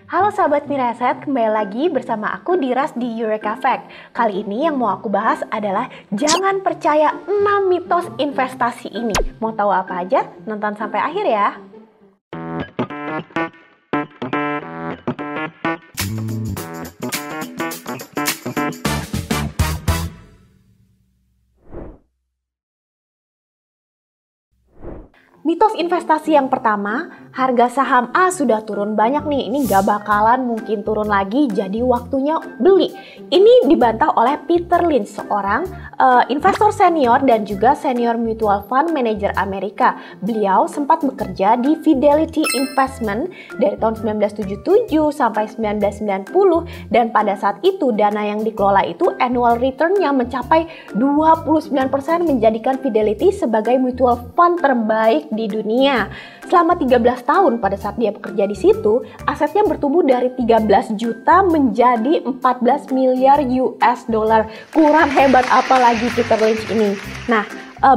Halo sahabat Miraset, kembali lagi bersama aku Diras di Eureka Fact. Kali ini yang mau aku bahas adalah jangan percaya 6 mitos investasi ini. Mau tahu apa aja? Nonton sampai akhir ya. Mitos investasi yang pertama, harga saham A sudah turun banyak nih, ini gak bakalan mungkin turun lagi, jadi waktunya beli. Ini dibantah oleh Peter Lynch, seorang investor senior dan juga senior mutual fund manager Amerika. Beliau sempat bekerja di Fidelity Investment dari tahun 1977 sampai 1990, dan pada saat itu dana yang dikelola itu annual return-nya mencapai 29%, menjadikan Fidelity sebagai mutual fund terbaik di dunia. Selama 13 tahun pada saat dia bekerja di situ, asetnya bertumbuh dari 13 juta menjadi 14 miliar US dollar. Kurang hebat apa lagi Peter Lynch ini? Nah,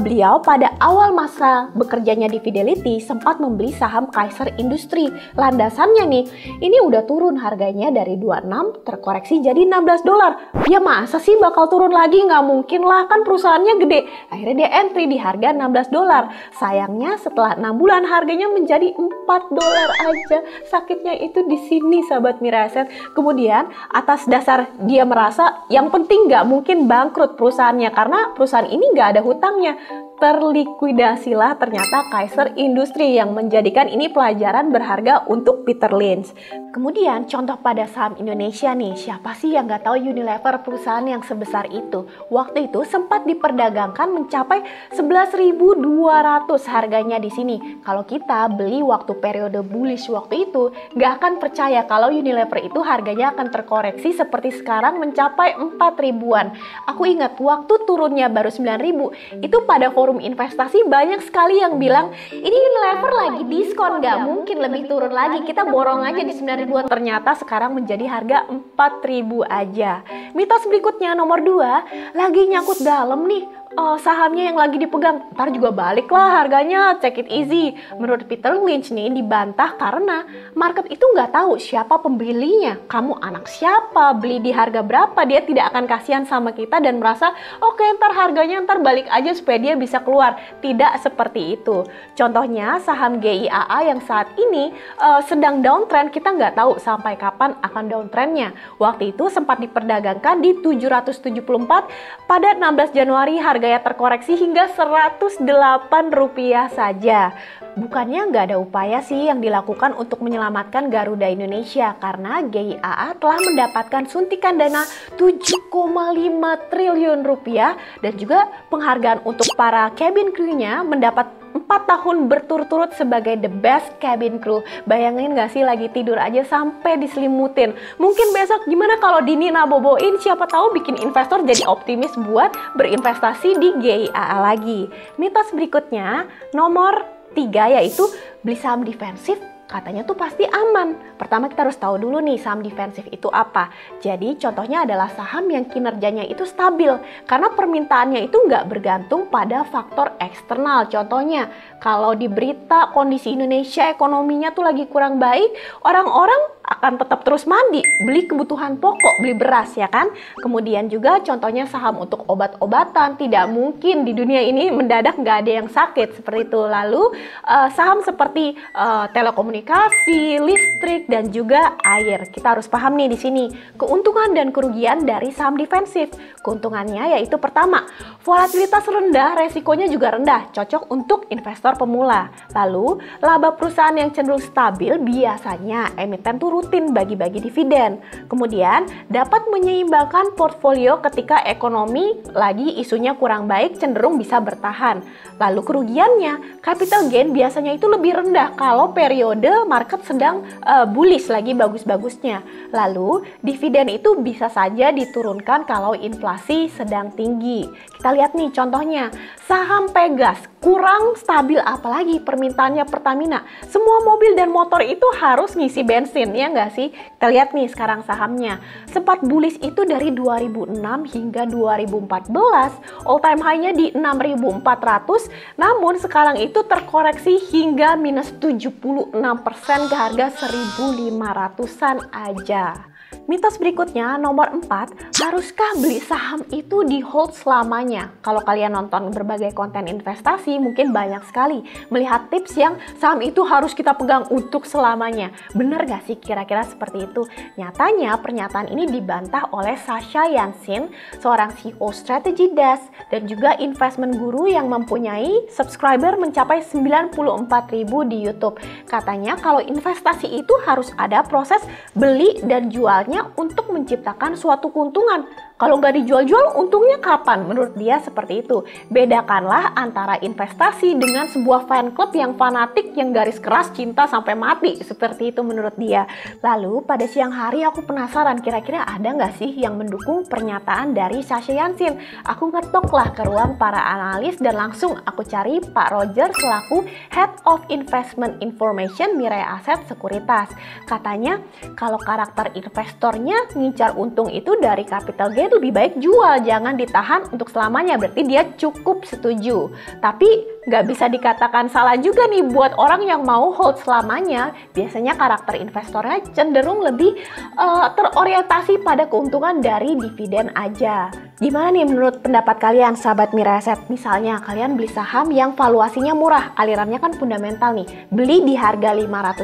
beliau pada awal masa bekerjanya di Fidelity sempat membeli saham Kaiser Industry. Landasannya nih, ini udah turun harganya dari 26 terkoreksi jadi 16 dolar. Ya masa sih bakal turun lagi? Nggak mungkin lah, kan perusahaannya gede. Akhirnya dia entry di harga 16 dolar. Sayangnya setelah 6 bulan harganya menjadi 4 dolar aja. Sakitnya itu di sini sahabat Miraset. Kemudian atas dasar dia merasa yang penting nggak mungkin bangkrut perusahaannya karena perusahaan ini nggak ada hutangnya, terlikuidasilah ternyata Kaiser Industry, yang menjadikan ini pelajaran berharga untuk Peter Lynch. Kemudian contoh pada saham Indonesia nih, siapa sih yang nggak tahu Unilever, perusahaan yang sebesar itu? Waktu itu sempat diperdagangkan mencapai 11.200 harganya di sini. Kalau kita beli waktu periode bullish waktu itu, nggak akan percaya kalau Unilever itu harganya akan terkoreksi seperti sekarang mencapai 4 ribuan. Aku ingat waktu turunnya baru 9.000, itu pada forum investasi banyak sekali yang bilang ini Unilever lagi diskon, nggak mungkin lebih turun lagi, kita borong aja di 9.000-an. Ternyata sekarang menjadi harga 4.000 aja. Mitos berikutnya nomor 2, lagi nyangkut dalam nih sahamnya yang lagi dipegang, ntar juga balik lah harganya, take it easy. Menurut Peter Lynch nih dibantah karena market itu nggak tahu siapa pembelinya. Kamu anak siapa, beli di harga berapa, dia tidak akan kasihan sama kita dan merasa oke, ntar harganya ntar balik aja supaya dia bisa keluar. Tidak seperti itu. Contohnya saham GIAA yang saat ini sedang downtrend, kita nggak tahu sampai kapan akan downtrendnya. Waktu itu sempat diperdagangkan di 774, pada 16 Januari harganya terkoreksi hingga Rp108 saja. Bukannya nggak ada upaya sih yang dilakukan untuk menyelamatkan Garuda Indonesia, karena GIAA telah mendapatkan suntikan dana 7,5 triliun rupiah dan juga penghargaan untuk para cabin crew-nya, mendapat 4 tahun berturut-turut sebagai the best cabin crew. Bayangin gak sih lagi tidur aja sampai diselimutin. Mungkin besok gimana kalau Dini naboboin, siapa tahu bikin investor jadi optimis buat berinvestasi di GIAA lagi. Mitos berikutnya nomor 3, yaitu beli saham defensif katanya tuh pasti aman. Pertama kita harus tahu dulu nih saham defensif itu apa. Jadi contohnya adalah saham yang kinerjanya itu stabil karena permintaannya itu nggak bergantung pada faktor eksternal. Contohnya kalau di berita kondisi Indonesia ekonominya tuh lagi kurang baik, orang-orang akan tetap terus mandi, beli kebutuhan pokok, beli beras ya kan. Kemudian juga contohnya saham untuk obat-obatan, tidak mungkin di dunia ini mendadak nggak ada yang sakit seperti itu. Lalu saham seperti telekomunikasi, listrik dan juga air. Kita harus paham nih di sini keuntungan dan kerugian dari saham defensif. Keuntungannya yaitu pertama, volatilitas rendah, resikonya juga rendah, cocok untuk investor pemula. Lalu laba perusahaan yang cenderung stabil, biasanya emiten tuh rutin bagi-bagi dividen. Kemudian dapat menyeimbangkan portfolio ketika ekonomi lagi isunya kurang baik, cenderung bisa bertahan. Lalu kerugiannya, capital gain biasanya itu lebih rendah kalau periode market sedang bullish lagi bagus-bagusnya. Lalu dividen itu bisa saja diturunkan kalau inflasi sedang tinggi. Kita lihat nih contohnya, saham Pegas kurang stabil, apalagi permintaannya Pertamina. Semua mobil dan motor itu harus ngisi bensin ya ya nggak sih? Kita lihat nih sekarang sahamnya. Sempat bullish itu dari 2006 hingga 2014, all time high-nya di 6.400, namun sekarang itu terkoreksi hingga minus 76% ke harga 1.500-an aja. Mitos berikutnya, nomor 4, haruskah beli saham itu di hold selamanya? Kalau kalian nonton berbagai konten investasi, mungkin banyak sekali melihat tips yang saham itu harus kita pegang untuk selamanya. Bener gak sih kira-kira seperti itu? Nyatanya, pernyataan ini dibantah oleh Sasha Yansin, seorang CEO Strategy Desk, dan juga investment guru yang mempunyai subscriber mencapai 94.000 di YouTube. Katanya kalau investasi itu harus ada proses beli dan jualnya untuk menciptakan suatu keuntungan. Kalau nggak dijual-jual, untungnya kapan? Menurut dia seperti itu. Bedakanlah antara investasi dengan sebuah fan club yang fanatik, yang garis keras cinta sampai mati. Seperti itu menurut dia. Lalu pada siang hari aku penasaran, kira-kira ada nggak sih yang mendukung pernyataan dari Sasha Yansin? Aku ngetoklah ke ruang para analis dan langsung aku cari Pak Roger selaku Head of Investment Information Mirai Asset Sekuritas. Katanya kalau karakter investornya ngincar untung itu dari capital gain, lebih baik jual, jangan ditahan untuk selamanya. Berarti dia cukup setuju. Tapi nggak bisa dikatakan salah juga nih buat orang yang mau hold selamanya. Biasanya karakter investornya cenderung lebih terorientasi pada keuntungan dari dividen aja. Gimana nih menurut pendapat kalian sahabat Mirai Asset? Misalnya kalian beli saham yang valuasinya murah, alirannya kan fundamental nih, beli di harga Rp500,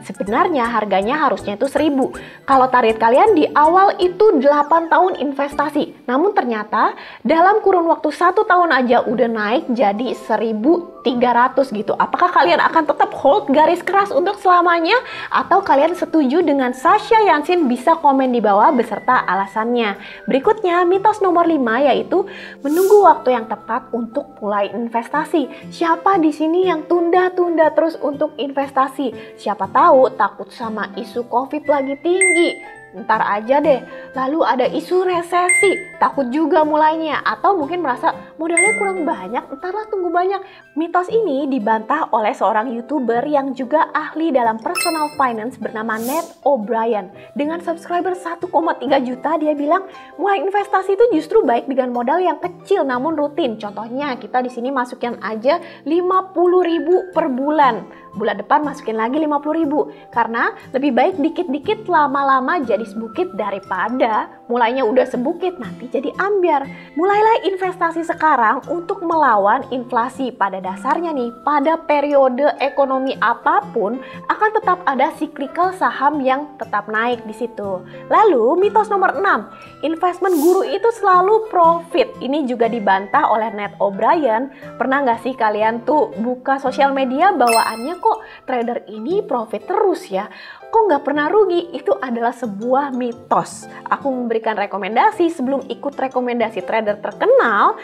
sebenarnya harganya harusnya itu 1.000. Kalau target kalian di awal itu 8 tahun investasi, namun ternyata dalam kurun waktu 1 tahun aja udah naik jadi 1.300 gitu. Apakah kalian akan tetap hold garis keras untuk selamanya? Atau kalian setuju dengan Sasha Yansin? Bisa komen di bawah beserta alasannya. Berikutnya, mitos nomor 5 yaitu menunggu waktu yang tepat untuk mulai investasi. Siapa di sini yang tunda-tunda terus untuk investasi? Siapa tahu takut sama isu COVID lagi tinggi. Ntar aja deh, lalu ada isu resesi, takut juga mulainya, atau mungkin merasa modalnya kurang banyak, entarlah tunggu banyak. Mitos ini dibantah oleh seorang YouTuber yang juga ahli dalam personal finance bernama Nate O'Brien. Dengan subscriber 1,3 juta, dia bilang mulai investasi itu justru baik dengan modal yang kecil namun rutin. Contohnya kita di sini masukin aja 50.000 per bulan. Bulan depan masukin lagi 50.000, karena lebih baik dikit-dikit lama-lama jadi sebukit daripada mulainya udah sebukit nanti jadi ambyar. Mulailah investasi sekarang untuk melawan inflasi. Pada dasarnya nih, pada periode ekonomi apapun akan tetap ada cyclical saham yang tetap naik di situ. Lalu mitos nomor 6, investment guru itu selalu profit. Ini juga dibantah oleh Nate O'Brien. Pernah nggak sih kalian tuh buka sosial media bawaannya kok trader ini profit terus ya, kok nggak pernah rugi? Itu adalah sebuah mitos. Aku memberikan rekomendasi sebelum ikut rekomendasi trader terkenal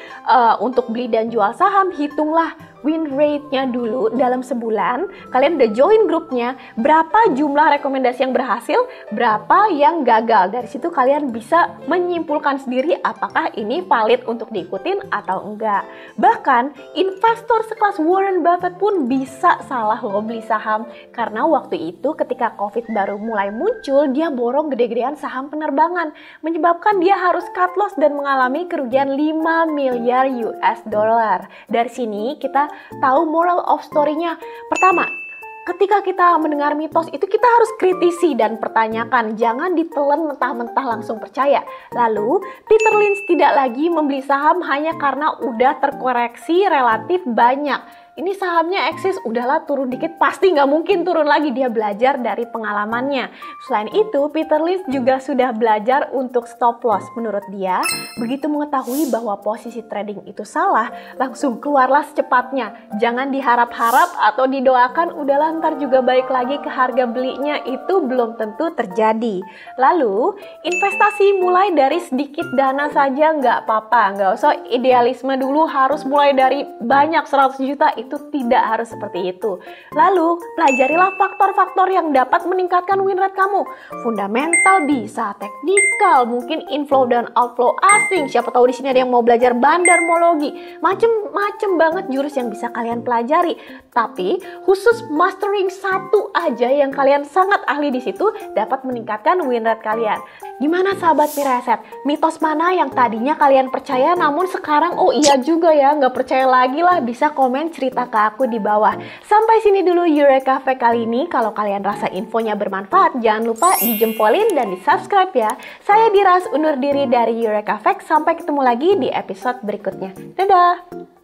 untuk beli dan jual saham, hitunglah win rate-nya dulu dalam sebulan. Kalian udah join grupnya, berapa jumlah rekomendasi yang berhasil, berapa yang gagal. Dari situ kalian bisa menyimpulkan sendiri apakah ini valid untuk diikutin atau enggak. Bahkan investor sekelas Warren Buffett pun bisa salah loh beli saham, karena waktu itu ketika COVID baru mulai muncul, dia borong gede-gedean saham penerbangan, menyebabkan dia harus cut loss dan mengalami kerugian 5 miliar US dollar. Dari sini kita tahu moral of story-nya. Pertama, ketika kita mendengar mitos itu kita harus kritisi dan pertanyakan, jangan ditelan mentah-mentah langsung percaya. Lalu, Peter Lynch tidak lagi membeli saham hanya karena udah terkoreksi relatif banyak. Ini sahamnya eksis, udahlah turun dikit, pasti nggak mungkin turun lagi. Dia belajar dari pengalamannya. Selain itu, Peter Lynch juga sudah belajar untuk stop loss. Menurut dia, begitu mengetahui bahwa posisi trading itu salah, langsung keluarlah secepatnya. Jangan diharap-harap atau didoakan, udahlah ntar juga balik lagi ke harga belinya, itu belum tentu terjadi. Lalu, investasi mulai dari sedikit dana saja nggak apa-apa. Nggak usah idealisme dulu harus mulai dari banyak 100 juta, itu tidak harus seperti itu. Lalu, pelajarilah faktor-faktor yang dapat meningkatkan win rate kamu. Fundamental bisa, teknikal, mungkin inflow dan outflow asing. Siapa tahu di sini ada yang mau belajar bandarmologi. Macem-macem banget jurus yang bisa kalian pelajari. Tapi, khusus mastering satu aja yang kalian sangat ahli di situ dapat meningkatkan win rate kalian. Gimana sahabat Pireset? Mitos mana yang tadinya kalian percaya namun sekarang oh iya juga ya, nggak percaya lagi lah? Bisa komen cerita ke aku di bawah. Sampai sini dulu Eureka Fact kali ini. Kalau kalian rasa infonya bermanfaat, jangan lupa dijempolin dan di subscribe ya. Saya Diras undur diri dari Eureka Fact. Sampai ketemu lagi di episode berikutnya. Dadah!